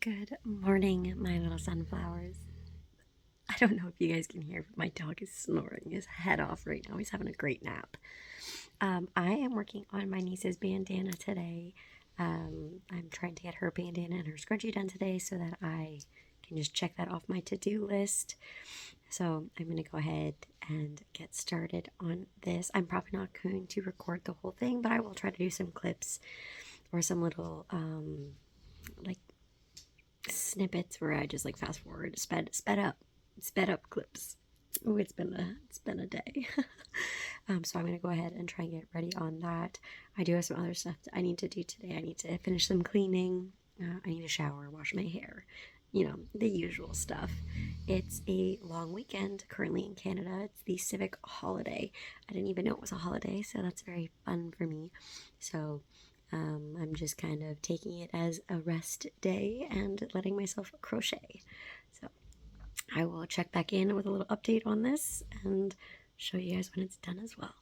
Good morning, my little sunflowers. I don't know if you guys can hear, but my dog is snoring his head off right now. He's having a great nap. I am working on my niece's bandana today. I'm trying to get her bandana and her scrunchie done today so that I can just check that off my to-do list. So I'm going to go ahead and get started on this. I'm probably not going to record the whole thing, but I will try to do some clips or some little like snippets where I just like fast forward, sped up clips. Oh, it's been a day. So I'm gonna go ahead and try and get ready on that. I do have some other stuff that I need to do today. I need to finish some cleaning. I need to shower, wash my hair. You know, the usual stuff. It's a long weekend currently in Canada. It's the civic holiday. I didn't even know it was a holiday, so that's very fun for me. So I'm just kind of taking it as a rest day and letting myself crochet. So I will check back in with a little update on this and show you guys when it's done as well.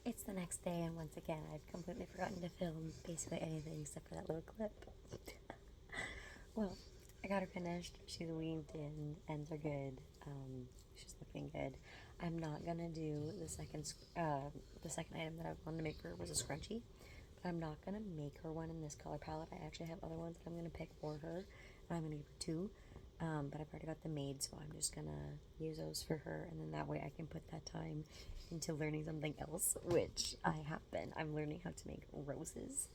It's the next day, and once again, I've completely forgotten to film basically anything except for that little clip. Well, I got her finished. She's weaved in. Ends are good. She's looking good. I'm not gonna do the second item that I wanted to make her was a scrunchie, but I'm not gonna make her one in this color palette. I actually have other ones that I'm gonna pick for her, and I'm gonna give her two. But I've already got them made, so I'm just gonna use those for her, and then that way I can put that time into learning something else, which I have been. I'm learning how to make roses.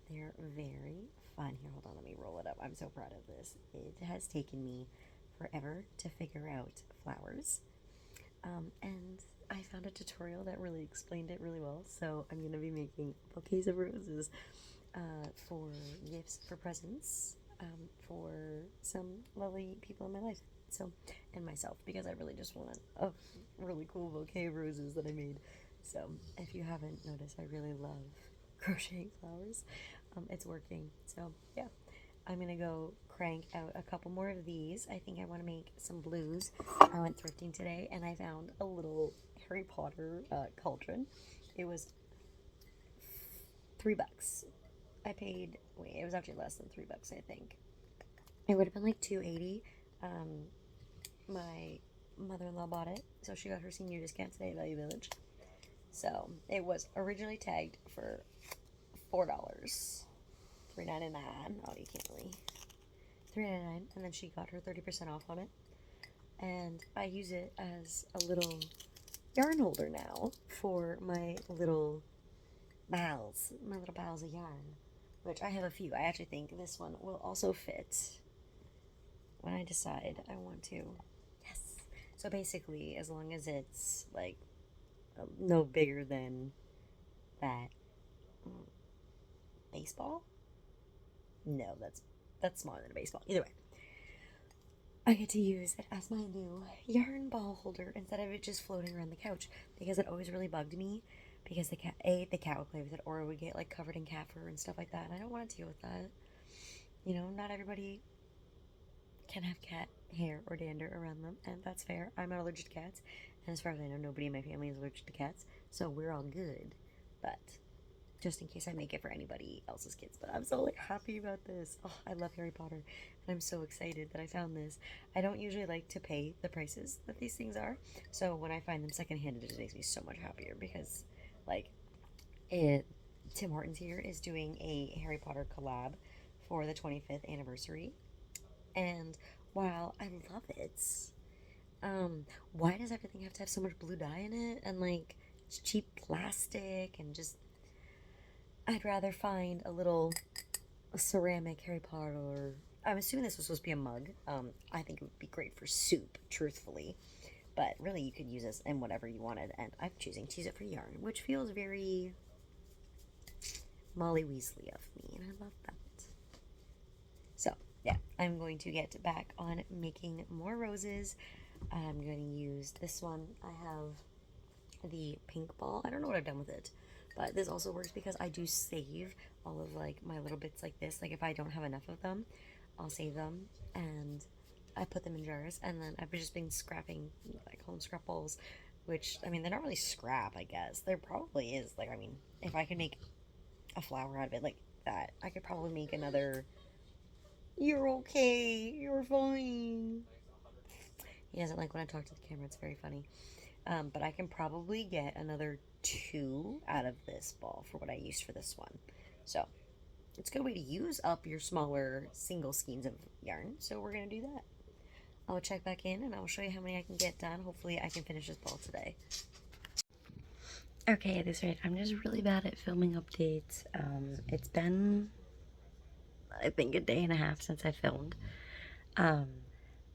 They're very fun. Here, hold on, let me roll it up. I'm so proud of this. It has taken me forever to figure out flowers, and I found a tutorial that really explained it really well, so I'm going to be making bouquets of roses for gifts, for presents, for some lovely people in my life, so, and myself, because I really just want a really cool bouquet of roses that I made. So if you haven't noticed, I really love crocheting flowers. It's working, so yeah, I'm gonna go crank out a couple more of these. I think I want to make some blues. I went thrifting today and I found a little Harry Potter cauldron. It was $3. I paid, wait, it was actually less than $3, I think. It would have been like $2.80. My mother-in-law bought it, so she got her senior discount today at Value Village. So it was originally tagged for $4, $3.99. Oh, you can't really. $3.99, and then she got her 30% off on it. and I use it as a little yarn holder now for my little bales of yarn, which I have a few. I actually think this one will also fit when I decide I want to. Yes. So basically, as long as it's like no bigger than that baseball. No, that's smaller than a baseball. Either way, I get to use it as my new yarn ball holder instead of it just floating around the couch, because it always really bugged me because the cat would play with it, or it would get like covered in cat fur and stuff like that, and I don't want to deal with that. You know, not everybody can have cat hair or dander around them, and that's fair. I'm not allergic to cats, and as far as I know, nobody in my family is allergic to cats, so we're all good. But just in case I make it for anybody else's kids. But I'm so like happy about this. Oh, I love Harry Potter, and I'm so excited that I found this. I don't usually like to pay the prices that these things are, so when I find them secondhand, it just makes me so much happier because, like, it. Tim Hortons here is doing a Harry Potter collab for the 25th anniversary, and while I love it, why does everything have to have so much blue dye in it and like it's cheap plastic and just I'd rather find a little ceramic Harry Potter. I'm assuming this was supposed to be a mug. I think it would be great for soup, truthfully. But really, you could use this in whatever you wanted. And I'm choosing to use it for yarn, which feels very Molly Weasley of me. And I love that. So, yeah, I'm going to get back on making more roses. I'm going to use this one. I have the pink ball. I don't know what I've done with it. But this also works because I do save all of like my little bits like this. Like if I don't have enough of them, I'll save them and I put them in jars. And then I've just been scrapping, I call them scrap balls, which I mean they're not really scrap. I guess there probably is. Like I mean, if I could make a flower out of it like that, I could probably make another. You're okay. You're fine. He doesn't like when I talk to the camera. It's very funny. But I can probably get another 2 out of this ball for what I used for this one. So it's a good way to use up your smaller single skeins of yarn. So we're going to do that. I'll check back in and I'll show you how many I can get done. Hopefully I can finish this ball today. Okay, at this rate, I'm just really bad at filming updates. It's been, I think, a day and a half since I filmed.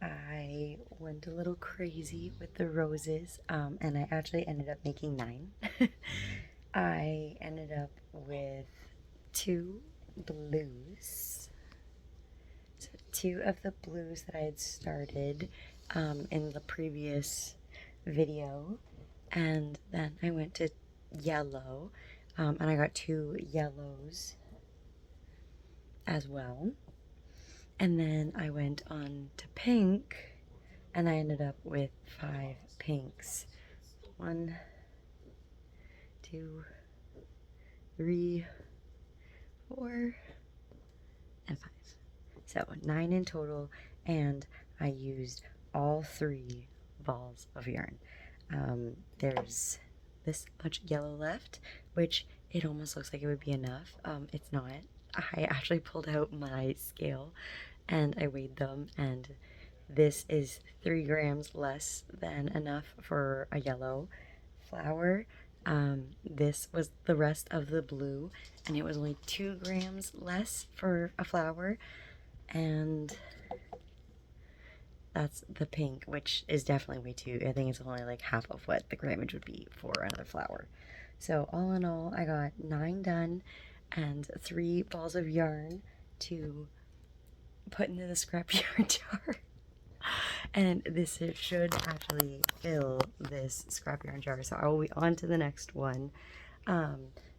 I went a little crazy with the roses, and I actually ended up making 9. I ended up with 2 blues. So 2 of the blues that I had started in the previous video, and then I went to yellow, and I got 2 yellows as well. And then I went on to pink, and I ended up with 5 pinks. 1, 2, 3, 4, and 5. So 9 in total, and I used all 3 balls of yarn. There's this much yellow left, which it almost looks like it would be enough. It's not. I actually pulled out my scale and I weighed them, and this is 3 grams less than enough for a yellow flower. This was the rest of the blue, and it was only 2 grams less for a flower, and that's the pink, which is definitely way too. I think it's only like half of what the grammage would be for another flower. So all in all, I got 9 done and 3 balls of yarn to put into the scrap yarn jar. And this should actually fill this scrap yarn jar, so I will be on to the next one.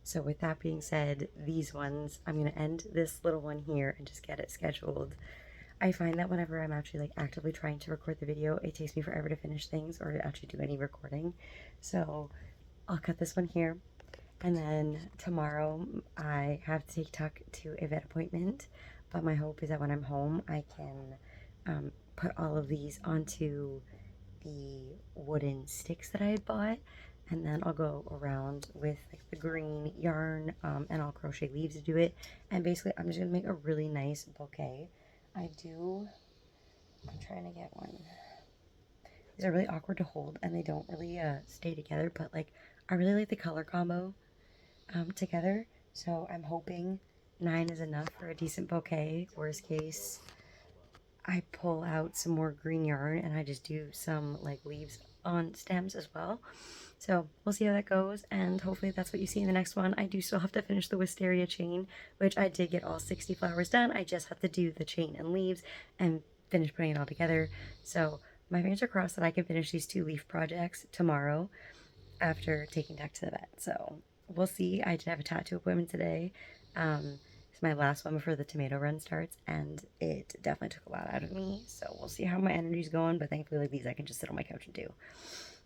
So with that being said, these ones, I'm going to end this little one here and just get it scheduled. I find that whenever I'm actually like actively trying to record the video, it takes me forever to finish things or to actually do any recording. So I'll cut this one here. And then tomorrow I have to take Tuck to a vet appointment, but my hope is that when I'm home I can put all of these onto the wooden sticks that I had bought, and then I'll go around with like the green yarn and I'll crochet leaves to do it, and basically I'm just gonna make a really nice bouquet. I'm trying to get one These are really awkward to hold and they don't really stay together, but like I really like the color combo together. So I'm hoping 9 is enough for a decent bouquet. Worst case, I pull out some more green yarn and I just do some like leaves on stems as well. So we'll see how that goes, and hopefully that's what you see in the next one. I do still have to finish the wisteria chain, which I did get all 60 flowers done. I just have to do the chain and leaves and finish putting it all together. So my fingers are crossed that I can finish these 2 leaf projects tomorrow after taking Deck to the vet. So we'll see. I did have a tattoo appointment today. It's my last one before the tomato run starts, and it definitely took a lot out of me. So we'll see how my energy's going, but thankfully like these I can just sit on my couch and do.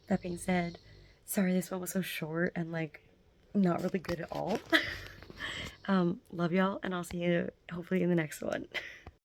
That being said, sorry this one was so short and like not really good at all. Love y'all, and I'll see you hopefully in the next one.